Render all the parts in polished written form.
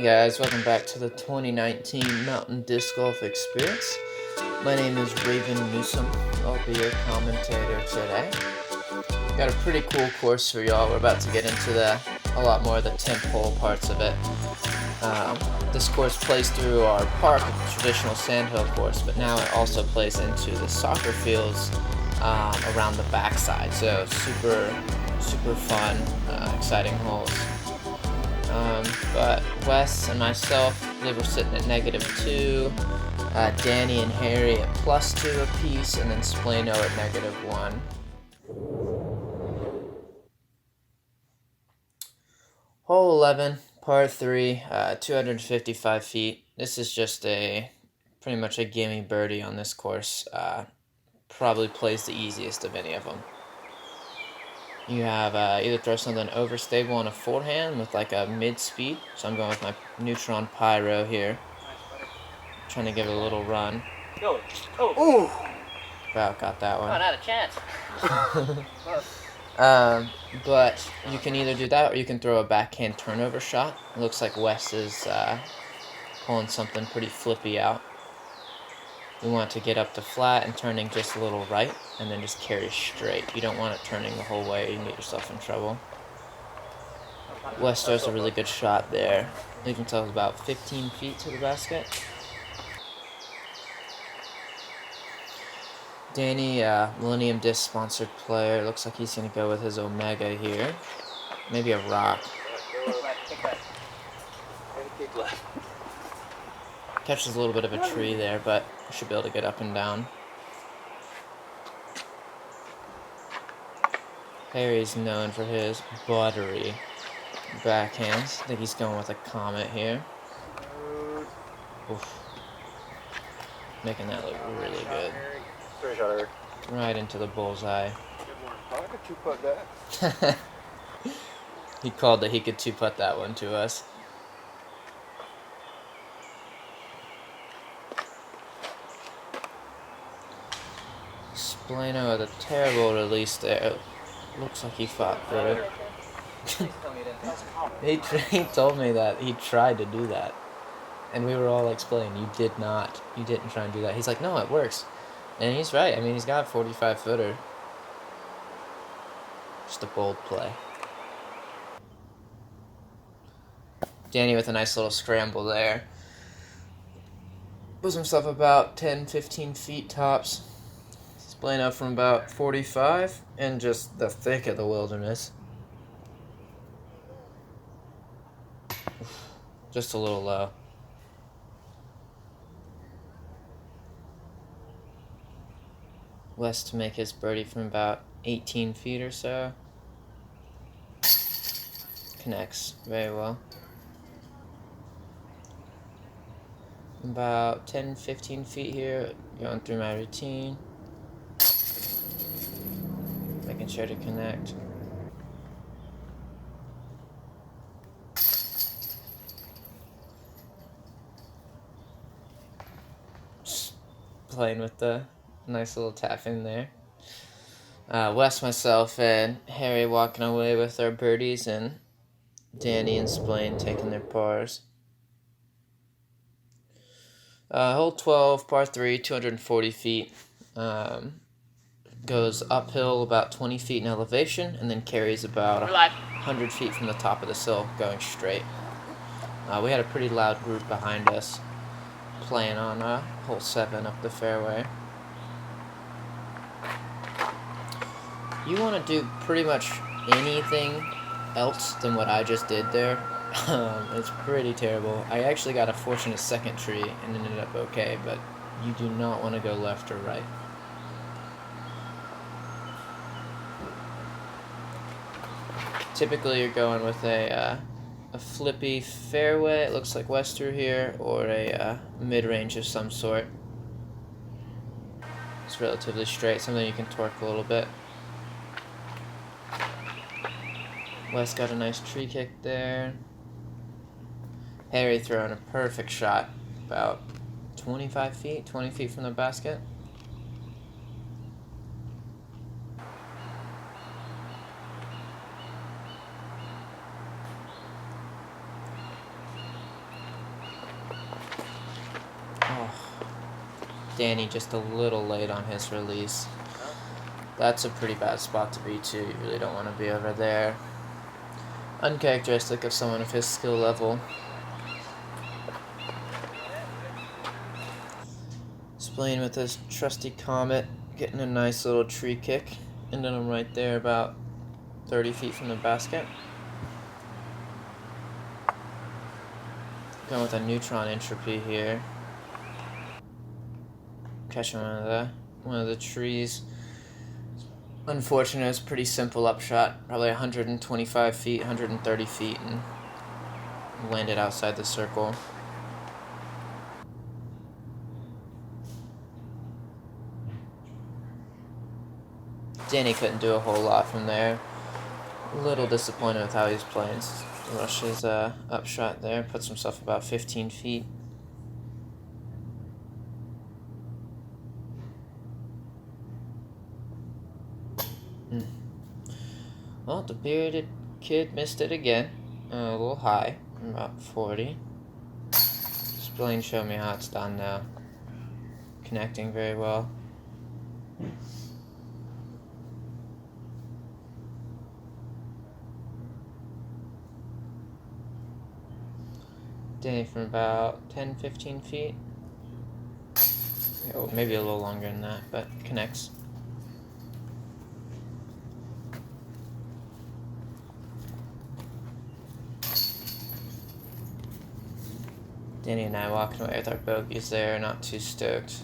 guys, welcome back to the 2019 Mountain Disc Golf Experience. My name is Raven Newsom. I'll be your commentator today. Got a pretty cool course for y'all. We're about to get into a lot more of the tentpole parts of it. This course plays through our park, a traditional Sandhill course, but now it also plays into the soccer fields around the backside. So super fun, exciting holes. But Wes and myself, I believe we're sitting at -2. Danny and Harry at +2 apiece, and then Splaino at -1. Hole 11, par 3, 255 feet. This is just pretty much a gimme birdie on this course. Probably plays the easiest of any of them. You have either throw something overstable on a forehand with like a mid-speed. So I'm going with my Neutron Pyro here. Trying to give it a little run. Go. Oh. Wow, got that one. Oh, not a chance. But you can either do that or you can throw a backhand turnover shot. It looks like Wes is pulling something pretty flippy out. You want to get up to flat and turning just a little right, and then just carry straight. You don't want it turning the whole way. You can get yourself in trouble. Wes throws a really good shot there. You can tell it's about 15 feet to the basket. Danny, Millennium Disc sponsored player. Looks like he's going to go with his Omega here. Maybe a rock. Kick left. Catches a little bit of a tree there, but should be able to get up and down. Harry's known for his buttery backhands. I think he's going with a Comet here. Oof. Making that look really good. Straight shot, Eric. Right into the bullseye. I could two-putt that. He called that he could two-putt that one to us. Splaino with a terrible release there. Looks like he fought through it. He told me that he tried to do that. And we were all explaining, you didn't try and do that. He's like, no, it works. And he's right. I mean, he's got a 45-footer. Just a bold play. Danny with a nice little scramble there. Puts himself about 10-15 feet tops. Playing up from about 45 and just the thick of the wilderness. Just a little low. West to make his birdie from about 18 feet or so. Connects very well. About 10-15 feet here, going through my routine. Making sure to connect. Just playing with the nice little tap in there. Wes, myself, and Harry walking away with our birdies, and Danny and Splain taking their pars. Hole 12, par 3, 240 feet. Goes uphill about 20 feet in elevation and then carries about 100 feet from the top of the sill going straight. We had a pretty loud group behind us playing on hole 7 up the fairway. You want to do pretty much anything else than what I just did there. It's pretty terrible. I actually got a fortunate second tree and ended up okay, but you do not want to go left or right. Typically, you're going with a flippy fairway, it looks like West through here, or a mid-range of some sort. It's relatively straight, something you can torque a little bit. West got a nice tree kick there. Harry throwing a perfect shot, about 20 feet from the basket. Danny just a little late on his release. That's a pretty bad spot to be too. You really don't want to be over there. Uncharacteristic of someone of his skill level. Splain with his trusty Comet, getting a nice little tree kick. Ending him right there about 30 feet from the basket. Going with a neutron entropy here. Catching one of the trees. Unfortunate, it's a pretty simple upshot. Probably 125 feet, 130 feet, and landed outside the circle. Danny couldn't do a whole lot from there. A little disappointed with how he's playing. Rushes upshot there, puts himself about 15 feet. Well, the bearded kid missed it again. A little high, about 40. Splain showed me how it's done now. Connecting very well. Danny from about 10-15 feet. Oh, maybe a little longer than that, but connects. Danny and I walking away with our bogeys there, not too stoked.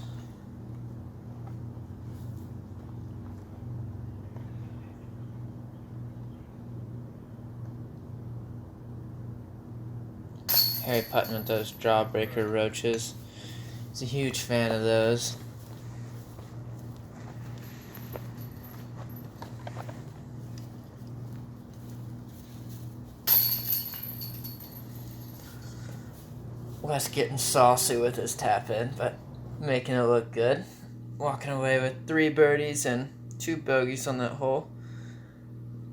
Harry putting with those jawbreaker roaches. He's a huge fan of those. Wes getting saucy with his tap in, but making it look good. Walking away with 3 birdies and 2 bogeys on that hole.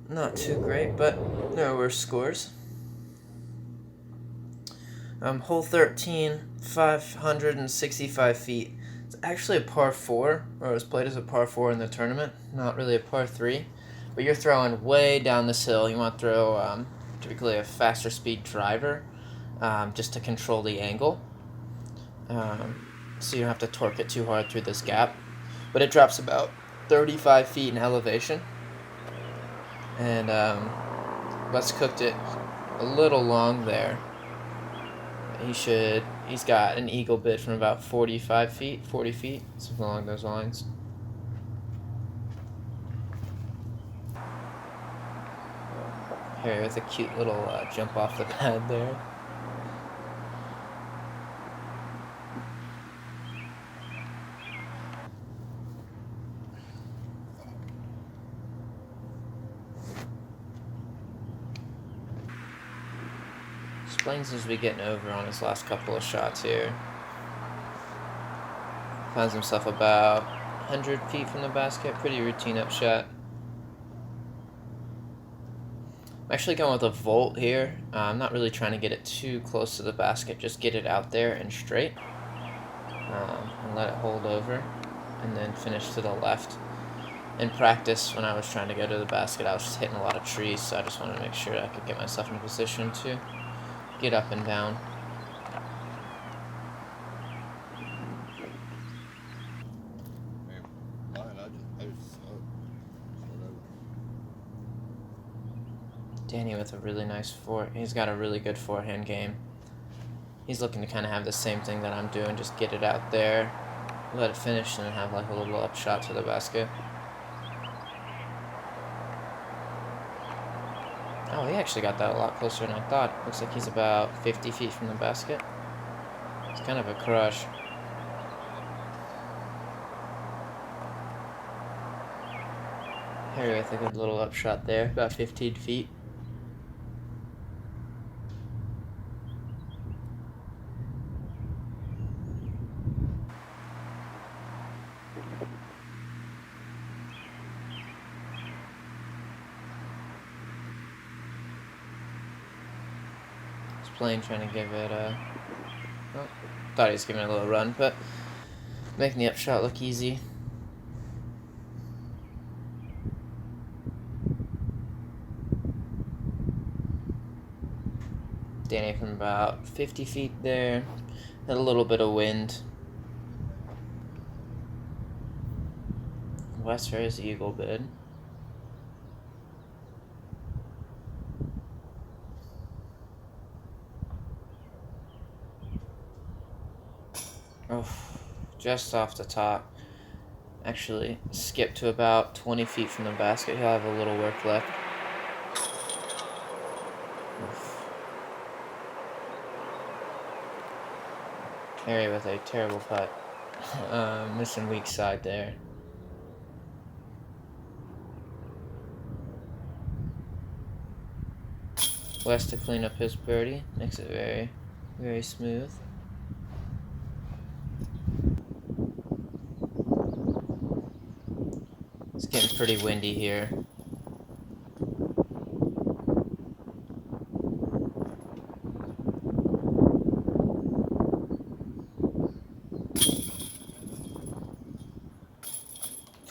Not too great, but no worse scores. Hole 13, 565 feet. It's actually a par 4, or it was played as a par 4 in the tournament, not really a par 3. But you're throwing way down this hill. You want to throw typically a faster speed driver just to control the angle. So you don't have to torque it too hard through this gap. But it drops about 35 feet in elevation. And Wes cooked it a little long there. He's got an eagle bid from about 45 feet, 40 feet, something along those lines. Harry with a cute little jump off the pad there. Splain seems to be getting over on his last couple of shots here. Finds himself about 100 feet from the basket. Pretty routine upshot. I'm actually going with a volt here. I'm not really trying to get it too close to the basket. Just get it out there and straight. And let it hold over. And then finish to the left. In practice, when I was trying to go to the basket, I was just hitting a lot of trees. So I just wanted to make sure I could get myself in a position to get up and down. Danny with a really nice he's got a really good forehand game. He's looking to kind of have the same thing that I'm doing, just get it out there, let it finish, and then have like a little upshot to the basket. Oh, he actually got that a lot closer than I thought. Looks like he's about 50 feet from the basket. It's kind of a crush. Harry with a good little upshot there, about 15 feet. Splain trying to give it a... Oh, thought he was giving it a little run, but Making the upshot look easy. Danny from about 50 feet there. Had a little bit of wind. West for his eagle bid. Oh, just off the top. Actually, skip to about 20 feet from the basket. He'll have a little work left. Oof. Harry with a terrible putt. Missing weak side there. West to clean up his birdie. Makes it very, very smooth. It's getting pretty windy here.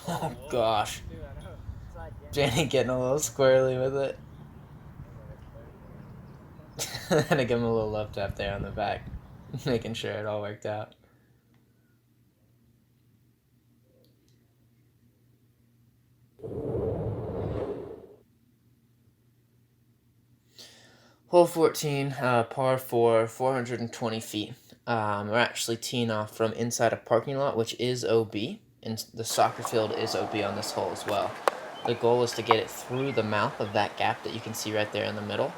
Oh gosh. Danny getting a little squirrely with it. And I give him a little love tap there on the back, making sure it all worked out. Hole 14, par 4, 420 feet. We're actually teeing off from inside a parking lot, which is OB, and the soccer field is OB on this hole as well. The goal is to get it through the mouth of that gap that you can see right there in the middle,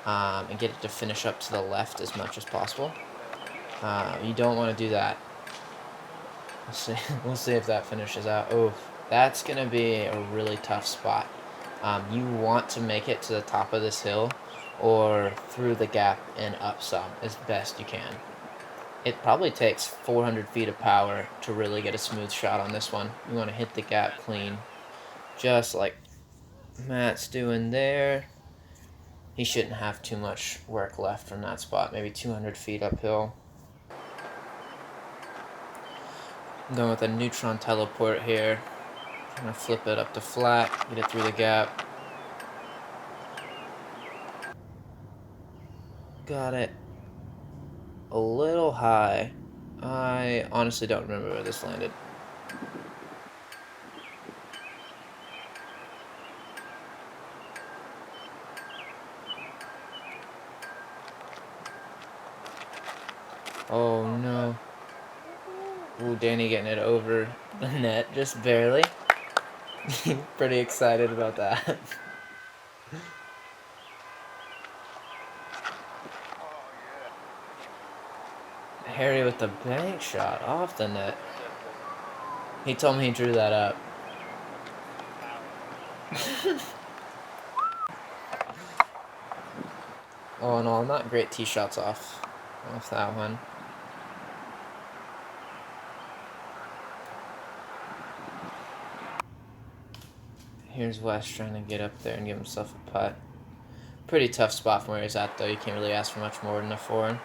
and get it to finish up to the left as much as possible. You don't want to do that. We'll see if that finishes out. Oh, that's going to be a really tough spot. You want to make it to the top of this hill or through the gap and up some as best you can. It probably takes 400 feet of power to really get a smooth shot on this one. You want to hit the gap clean, just like Matt's doing there. He shouldn't have too much work left from that spot, maybe 200 feet uphill. I'm going with a neutron teleport here. I'm going to flip it up to flat, get it through the gap. Got it a little high. I honestly don't remember where this landed. Oh no. Ooh, Danny getting it over the net, just barely. Pretty excited about that. Harry with the bank shot off the net. He told me he drew that up. All in all, not great tee shots off that one. Here's West trying to get up there and give himself a putt. Pretty tough spot from where he's at, though. You can't really ask for much more than a 4.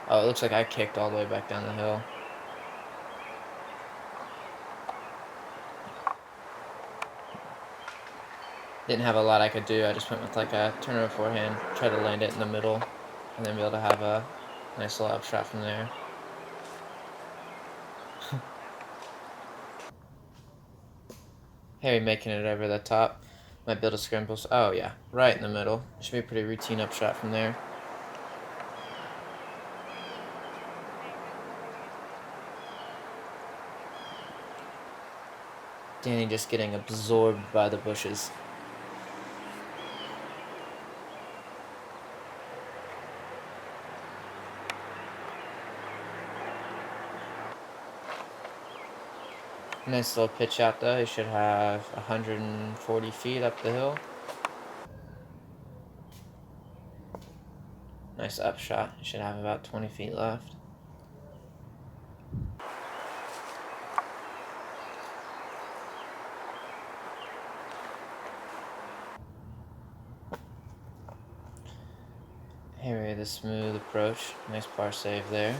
Oh, it looks like I kicked all the way back down the hill. Didn't have a lot I could do. I just went with like a turn over forehand, try to land it in the middle, and then be able to have a nice little up shot from there. Harry making it over the top. Might be able to scramble. Oh yeah, right in the middle. Should be a pretty routine up shot from there. Danny just getting absorbed by the bushes. Nice little pitch out though. He should have 140 feet up the hill. Nice up shot. He should have about 20 feet left. Harry, the smooth approach. Nice par save there.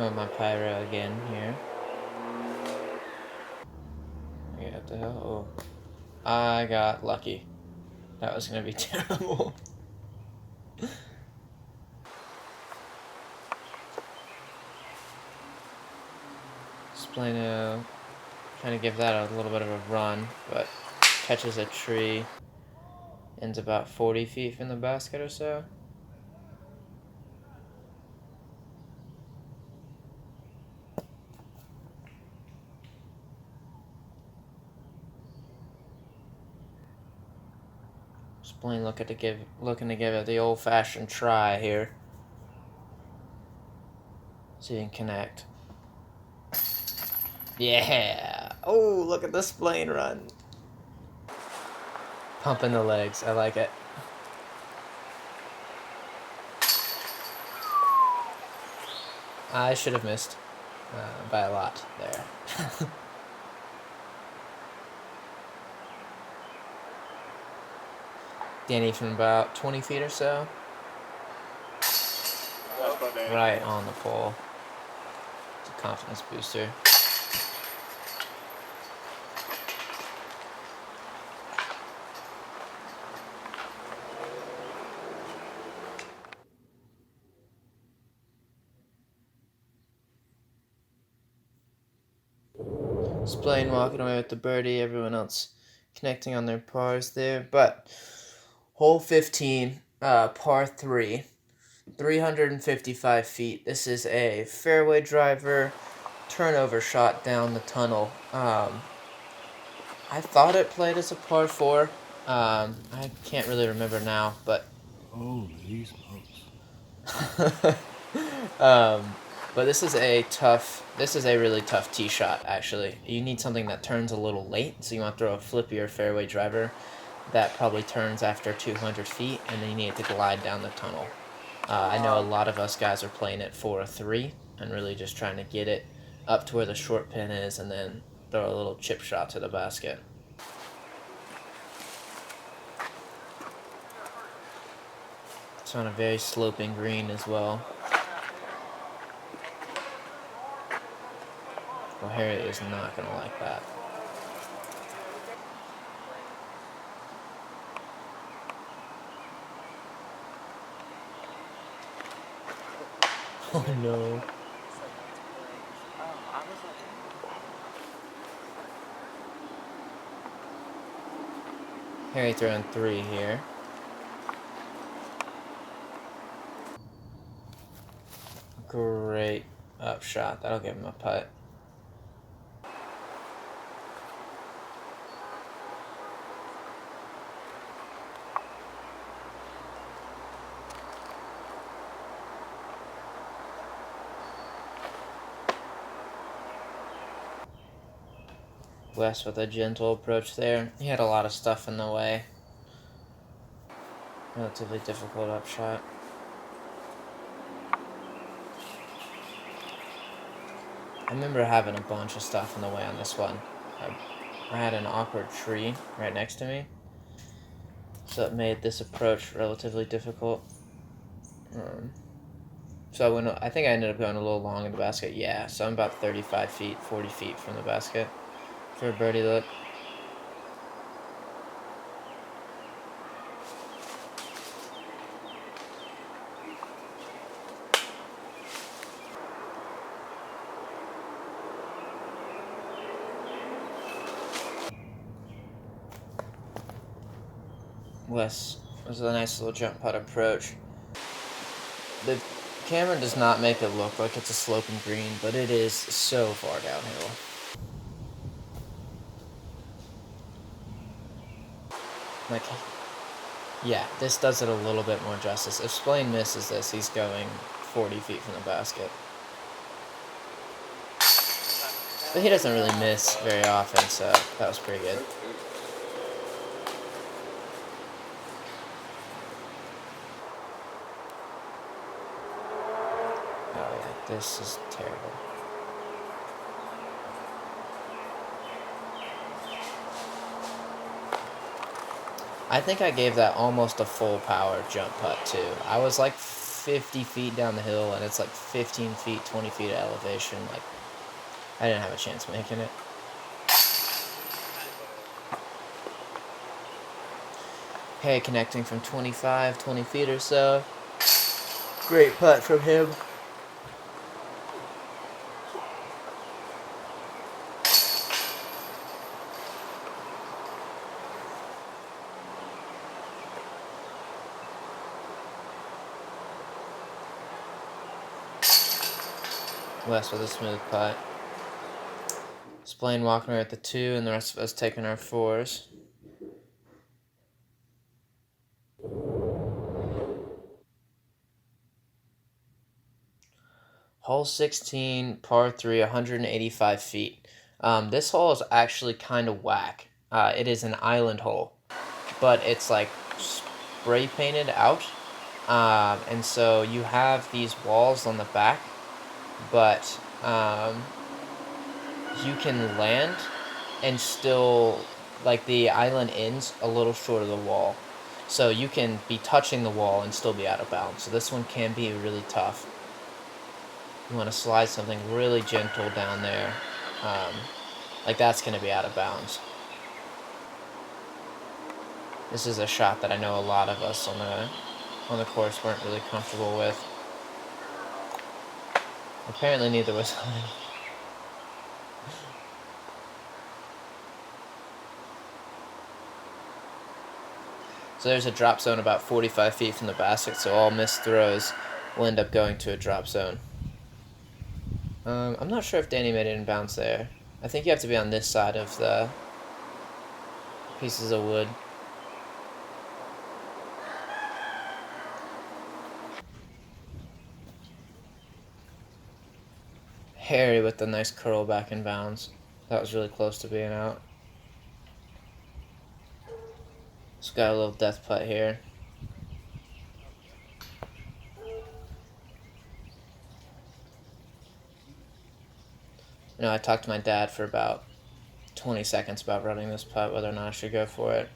Oh, my pyro again here. Yeah, what the hell? Oh. I got lucky. That was gonna be terrible. Splano trying to give that a little bit of a run, but catches a tree. Ends about 40 feet from the basket or so. Splain looking to give it the old-fashioned try here. See if he can connect. Yeah! Oh, look at the Splain run. Pumping the legs. I like it. I should have missed by a lot there. Danny from about 20 feet or so. Right on the pole. It's a confidence booster. Splain walking away with the birdie, everyone else connecting on their pars there. But hole 15, par 3, 355 feet. This is a fairway driver, turnover shot down the tunnel. I thought it played as a par 4. I can't really remember now, but holy smokes. but this is a really tough tee shot, actually. You need something that turns a little late, so you want to throw a flippier fairway driver that probably turns after 200 feet, and then you need it to glide down the tunnel. I know a lot of us guys are playing it for a 3, and really just trying to get it up to where the short pin is, and then throw a little chip shot to the basket. It's on a very sloping green as well. Well, Harry is not going to like that. Oh no. Harry throwing 3 here. Great upshot. That'll give him a putt. Wes with a gentle approach there. He had a lot of stuff in the way. Relatively difficult upshot. I remember having a bunch of stuff in the way on this one. I had an awkward tree right next to me, so it made this approach relatively difficult. So I think I ended up going a little long in the basket. Yeah, so I'm about 35 feet, 40 feet from the basket for a birdie look. Wes was a nice little jump putt approach. The camera does not make it look like it's a sloping green, but it is so far downhill. Like, yeah, this does it a little bit more justice. If Splain misses this, he's going 40 feet from the basket. But he doesn't really miss very often, so that was pretty good. Oh yeah, this is terrible. I think I gave that almost a full power jump putt too. I was like 50 feet down the hill, and it's like 15 feet, 20 feet of elevation. Like, I didn't have a chance making it. Hey, connecting from 20 feet or so. Great putt from him. Wes with a smooth putt. Splain walking her at the 2, and the rest of us taking our 4s. Hole 16, par 3, 185 feet. This hole is actually kind of whack. It is an island hole, but it's like spray painted out. And so you have these walls on the back, but you can land and still, like, the island ends a little short of the wall. So you can be touching the wall and still be out of bounds. So this one can be really tough. You want to slide something really gentle down there. Like, that's going to be out of bounds. This is a shot that I know a lot of us on the course weren't really comfortable with. Apparently neither was I. So there's a drop zone about 45 feet from the basket, so all missed throws will end up going to a drop zone. I'm not sure if Danny made it in bounds there. I think you have to be on this side of the pieces of wood. Harry with the nice curl back in bounds. That was really close to being out. Just got a little death putt here. You know, I talked to my dad for about 20 seconds about running this putt, whether or not I should go for it.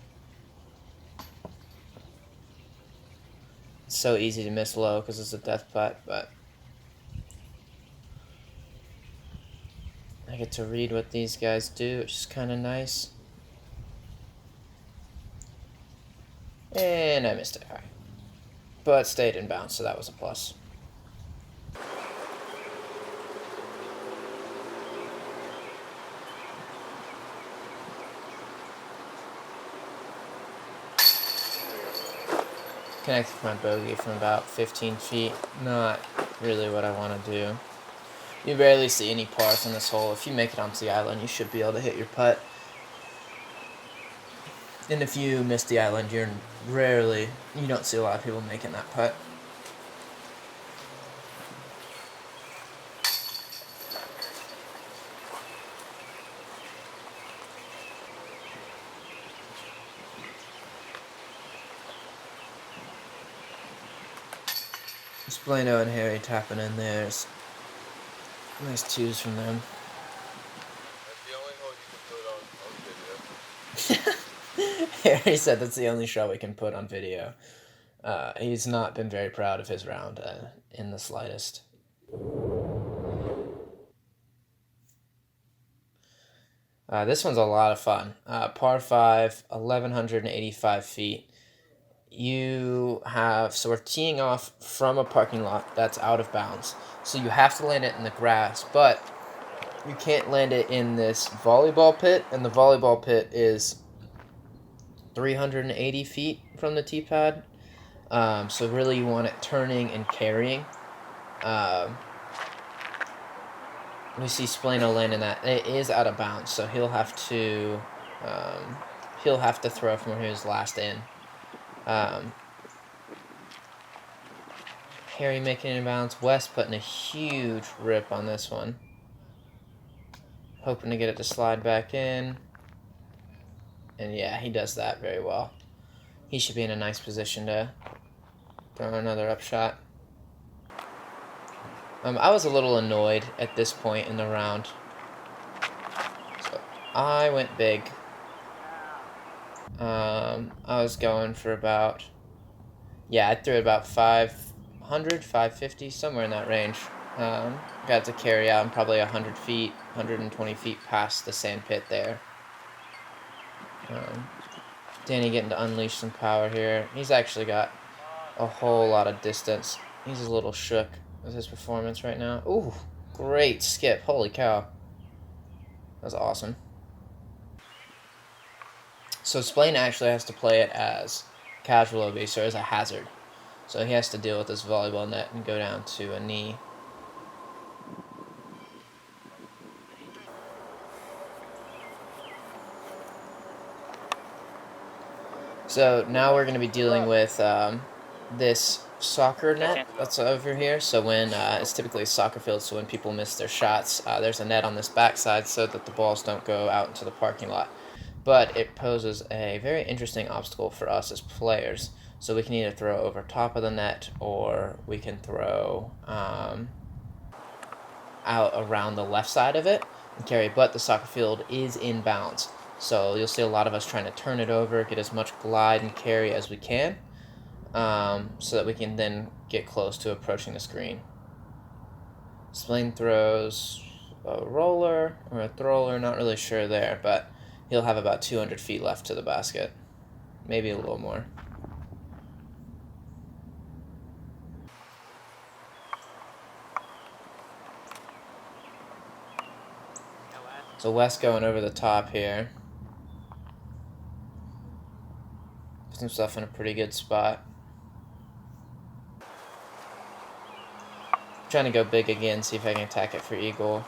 It's so easy to miss low because it's a death putt, but I get to read what these guys do, which is kind of nice. And I missed it. All right. But stayed in bounds, so that was a plus. Connected my bogey from about 15 feet. Not really what I want to do. You barely see any pars on this hole. If you make it onto the island, you should be able to hit your putt. And if you miss the island, you don't see a lot of people making that putt. Splano and Harry tapping in there. Nice 2s from them. That's the only hole you can put on video. Harry said that's the only shot we can put on video. He's not been very proud of his round in the slightest. This one's a lot of fun. Par 5, 1,185 feet. So we're teeing off from a parking lot that's out of bounds. So you have to land it in the grass, but you can't land it in this volleyball pit, and the volleyball pit is 380 feet from the tee pad. So really you want it turning and carrying. We see Splano landing that. It is out of bounds, so he'll have to throw from where he was last in. Harry making it in bounds. Wes putting a huge rip on this one. Hoping to get it to slide back in. And yeah, he does that very well. He should be in a nice position to throw another upshot. I was a little annoyed at this point in the round. So I went big. I was going for about... Yeah, I threw about 500 500, 550, somewhere in that range. Got to carry out. I'm probably 100 feet, 120 feet past the sand pit there. Danny getting to unleash some power here. He's actually got a whole lot of distance. He's a little shook with his performance right now. Ooh, great skip. Holy cow. That was awesome. So Splain actually has to play it as casual OB, so as a hazard. So he has to deal with this volleyball net and go down to a knee. So now we're going to be dealing with this soccer net that's over here. So when it's typically a soccer field, so when people miss their shots, there's a net on this backside so that the balls don't go out into the parking lot. But it poses a very interesting obstacle for us as players. So we can either throw over top of the net, or we can throw out around the left side of it and carry. But the soccer field is in bounds. So you'll see a lot of us trying to turn it over, get as much glide and carry as we can, so that we can then get close to approaching the screen. Splain throws a roller or a thrower, not really sure there, but he'll have about 200 feet left to the basket, maybe a little more. So Wes going over the top here. Puts himself in a pretty good spot. Trying to go big again, see if I can attack it for eagle.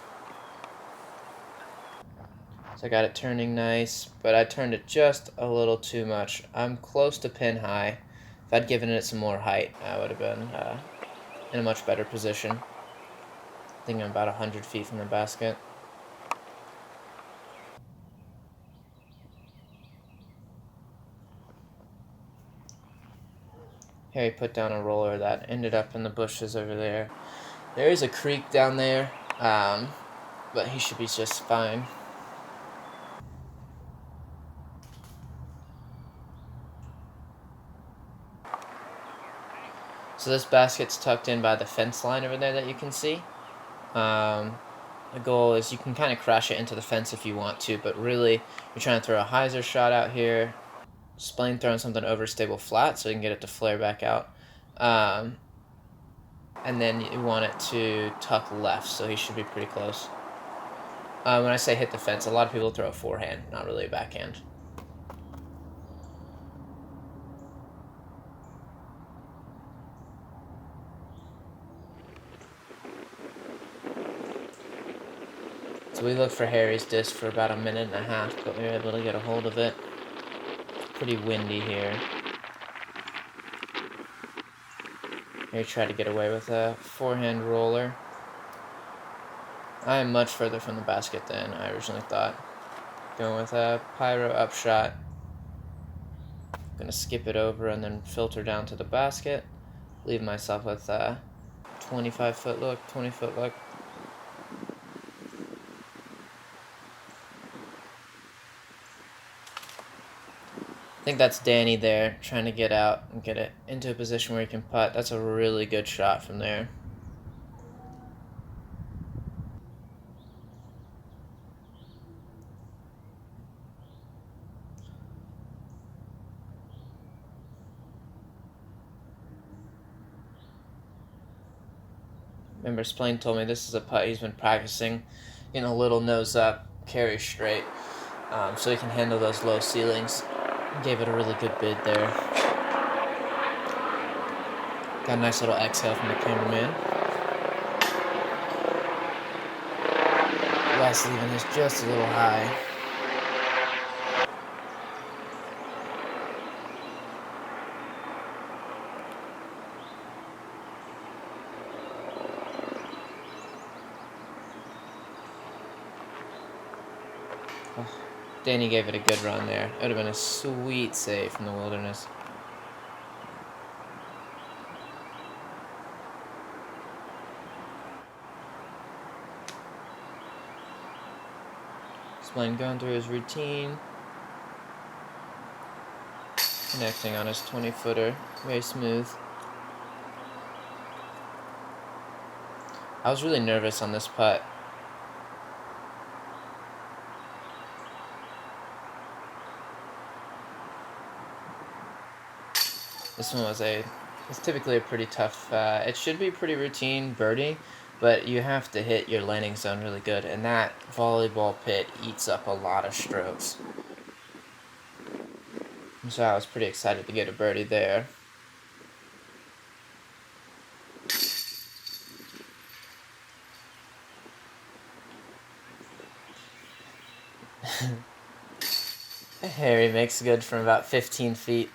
So I got it turning nice, but I turned it just a little too much. I'm close to pin high. If I'd given it some more height, I would have been in a much better position. I think I'm about 100 feet from the basket. Harry put down a roller that ended up in the bushes over there. There is a creek down there, but he should be just fine. So this basket's tucked in by the fence line over there that you can see. The goal is you can kind of crash it into the fence if you want to, but really you're trying to throw a hyzer shot out here. Splain throwing something over stable flat so you can get it to flare back out. And then you want it to tuck left, so he should be pretty close. When I say hit the fence, a lot of people throw a forehand, not really a backhand. So we looked for Harry's disc for about a minute and a half, but we were able to get a hold of it. Pretty windy here. Harry tried to get away with a forehand roller. I am much further from the basket than I originally thought. Going with a pyro upshot. Gonna skip it over and then filter down to the basket. Leave myself with a 25-foot look, 20-foot look. I think that's Danny there, trying to get out and get it into a position where he can putt. That's a really good shot from there. Remember, Splain told me this is a putt he's been practicing, getting a little nose up, carry straight, so he can handle those low ceilings. Gave it a really good bid there. Got a nice little exhale from the cameraman. Last leaving is just a little high. Danny gave it a good run there. It would have been a sweet save from the wilderness. Splain going through his routine. Connecting on his 20-footer. Very smooth. I was really nervous on this putt. This one was it's typically a pretty tough, it should be pretty routine birdie, but you have to hit your landing zone really good, and that volleyball pit eats up a lot of strokes. So I was pretty excited to get a birdie there. Harry makes good from about 15 feet.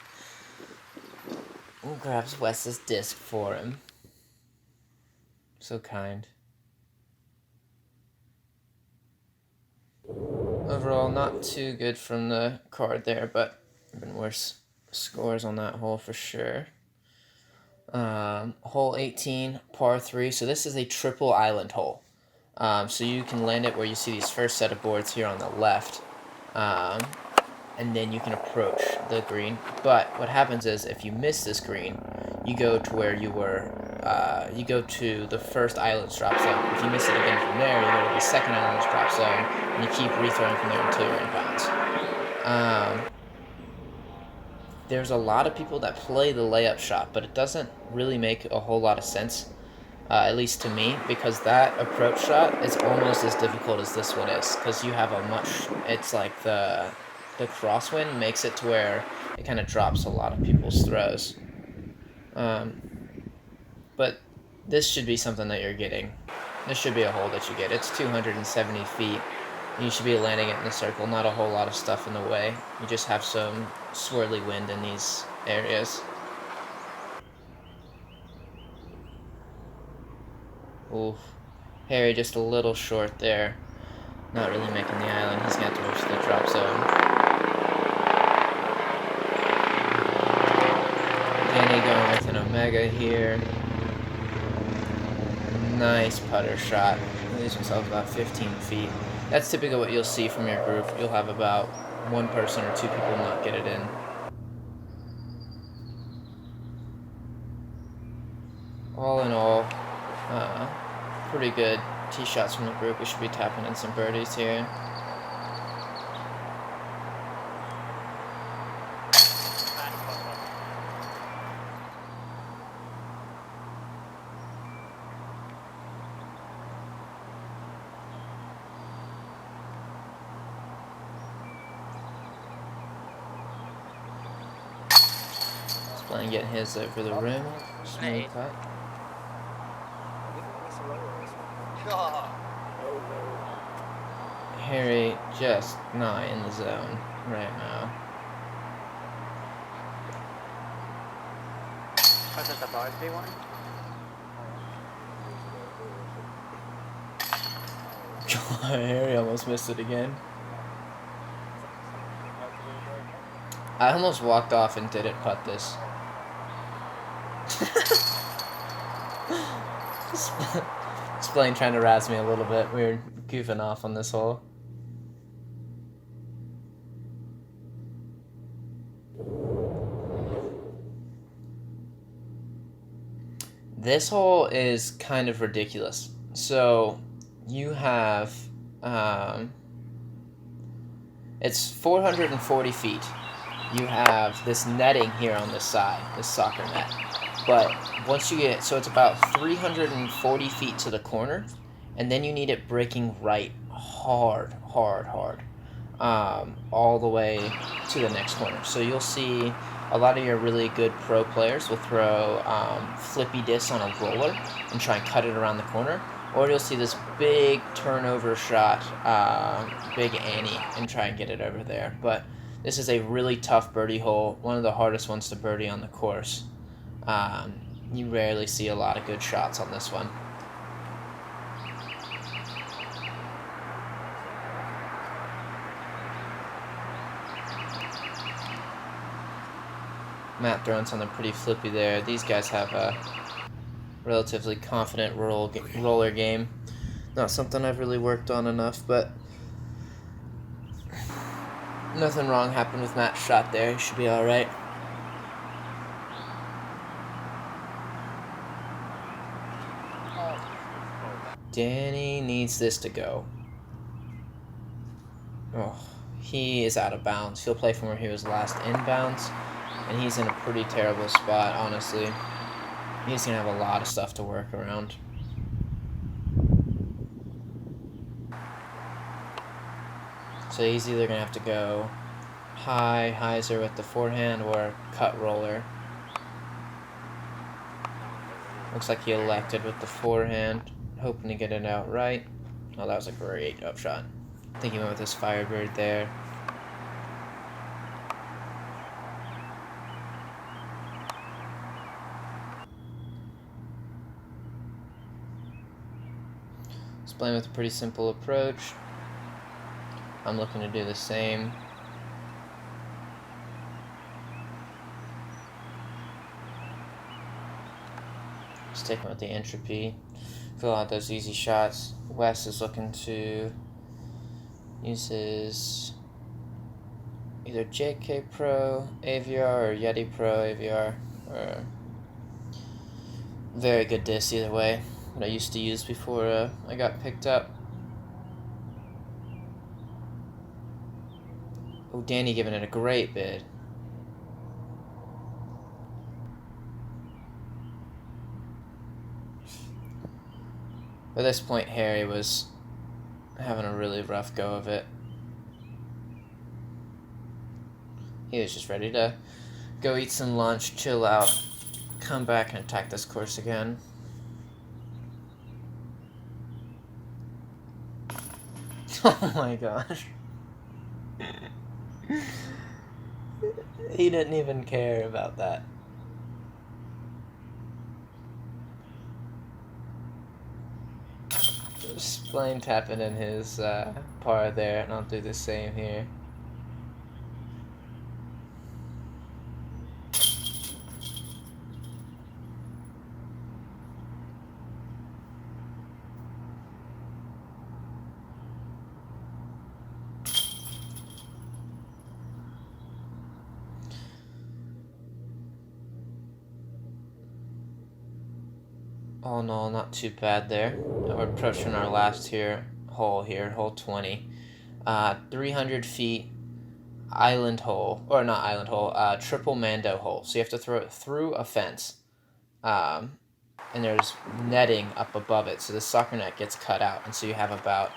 And grabs Wes's disc for him. So kind. Overall, not too good from the card there, but been worse scores on that hole for sure. Hole 18, par 3. So this is a triple island hole. So you can land it where you see these first set of boards here on the left. And then you can approach the green. But what happens is, if you miss this green, you go to where you were, you go to the first island's drop zone. If you miss it again from there, you go to the second island's drop zone, and you keep rethrowing from there until you're in bounds. There's a lot of people that play the layup shot, but it doesn't really make a whole lot of sense, at least to me, because that approach shot is almost as difficult as this one is, because you have it's like the crosswind makes it to where it kind of drops a lot of people's throws. But this should be something that you're getting. This should be a hole that you get. It's 270 feet. You should be landing it in the circle. Not a whole lot of stuff in the way. You just have some swirly wind in these areas. Oof. Harry just a little short there. Not really making the island. He's going to have to reach the drop zone. Danny going with an omega here. Nice putter shot. Leaves himself about 15 feet. That's typically what you'll see from your group. You'll have about one person or two people not get it in. All in all, pretty good tee shots from the group. We should be tapping in some birdies here. Splain getting his over the rim. Smooth putt. Harry just not in the zone right now. Was it the bars B1? God, Harry almost missed it again. I almost walked off and didn't putt this. Splain trying to razz me a little bit. We were goofing off on this hole. This hole is kind of ridiculous. So you have, it's 440 feet. You have this netting here on this side, this soccer net. But once you get, so it's about 340 feet to the corner, and then you need it breaking right hard, all the way to the next corner. So you'll see a lot of your really good pro players will throw flippy discs on a roller and try and cut it around the corner. Or you'll see this big turnover shot, big Annie, and try and get it over there. But this is a really tough birdie hole, one of the hardest ones to birdie on the course. You rarely see a lot of good shots on this one. Matt throwing something pretty flippy there. These guys have a relatively confident roller game. Not something I've really worked on enough, but nothing wrong happened with Matt's shot there. He should be all right. Danny needs this to go. Oh, he is out of bounds. He'll play from where he was last inbounds, and he's in a pretty terrible spot, honestly. He's going to have a lot of stuff to work around. So he's either going to have to go high hyzer with the forehand or cut roller. Looks like he elected with the forehand, hoping to get it out right. Oh, that was a great upshot. I think he went with his Firebird there. He's playing with a pretty simple approach. I'm looking to do the same. Sticking with the entropy. Fill out those easy shots. Wes is looking to use his either JK Pro AVR or Yeti Pro AVR. Or very good disc either way. What I used to use before I got picked up. Oh, Danny giving it a great bid. At this point, Harry was having a really rough go of it. He was just ready to go eat some lunch, chill out, come back and attack this course again. Oh my gosh. He didn't even care about that. Splain tapping in his par there, and I'll do the same here. All in all, not too bad there. We're approaching our last hole here, hole 20. 300 feet island hole, or not island hole, triple Mando hole. So you have to throw it through a fence. And there's netting up above it, so the soccer net gets cut out. And so you have about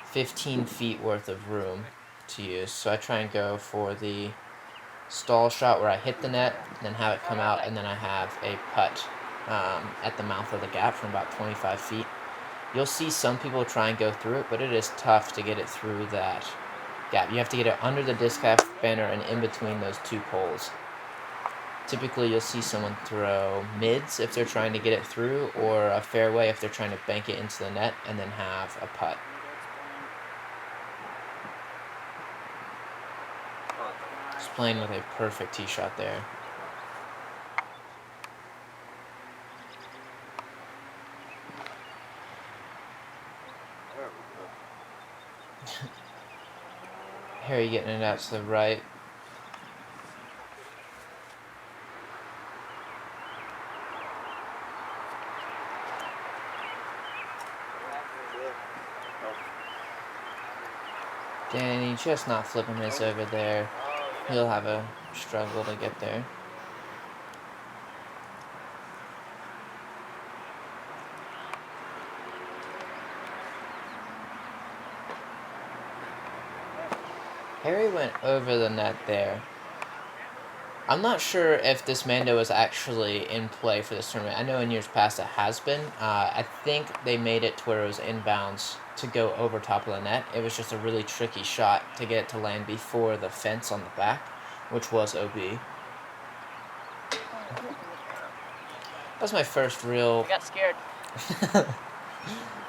15 feet worth of room to use. So I try and go for the stall shot where I hit the net, then have it come out, and then I have a putt at the mouth of the gap from about 25 feet. You'll see some people try and go through it, but it is tough to get it through that gap. You have to get it under the disc golf banner and in between those two poles. Typically, you'll see someone throw mids if they're trying to get it through, or a fairway if they're trying to bank it into the net and then have a putt. Just playing with a perfect tee shot there. Harry getting it out to the right. Danny just not flipping his over there. He'll have a struggle to get there. Harry went over the net there. I'm not sure if this Mando is actually in play for this tournament. I know in years past it has been. I think they made it to where it was inbounds to go over top of the net. It was just a really tricky shot to get it to land before the fence on the back, which was OB. That was my first real... I got scared. That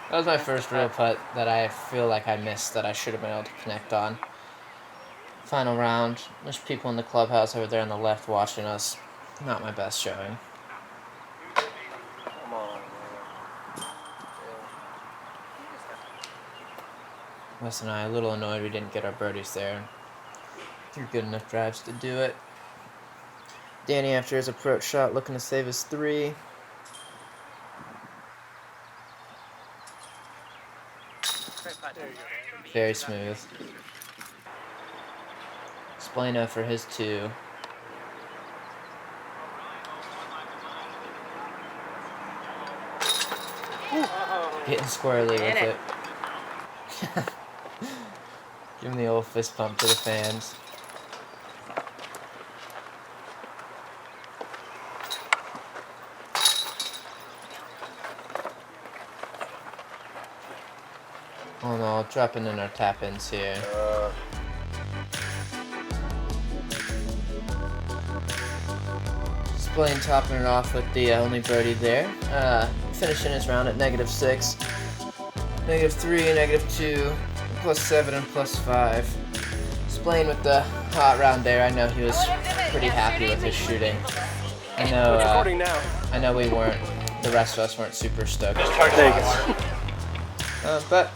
was my first real putt that I feel like I missed that I should have been able to connect on. Final round. There's people in the clubhouse over there on the left watching us. Not my best showing. Come on, man. Wes and I a little annoyed we didn't get our birdies there. Threw good enough drives to do it. Danny, after his approach shot, looking to save his 3. Very smooth. Splain for his 2. Getting squirrely with it. Give him the old fist pump to the fans. Oh no, dropping in our tap-ins here. Splain topping it off with the only birdie there. Finishing his round at -6, -3, -2, +7, and +5. Splain with the hot round there. I know he was pretty happy with his shooting. I know we weren't. The rest of us weren't super stoked. But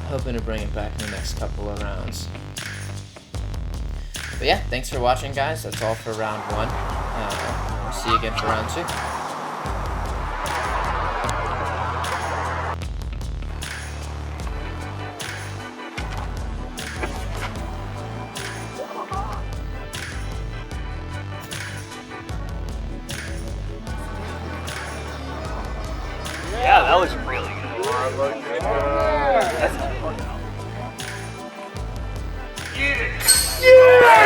hoping to bring it back in the next couple of rounds. But yeah, thanks for watching, guys. That's all for round 1. We'll see you again for round 2. Yeah, that was really good. Yeah!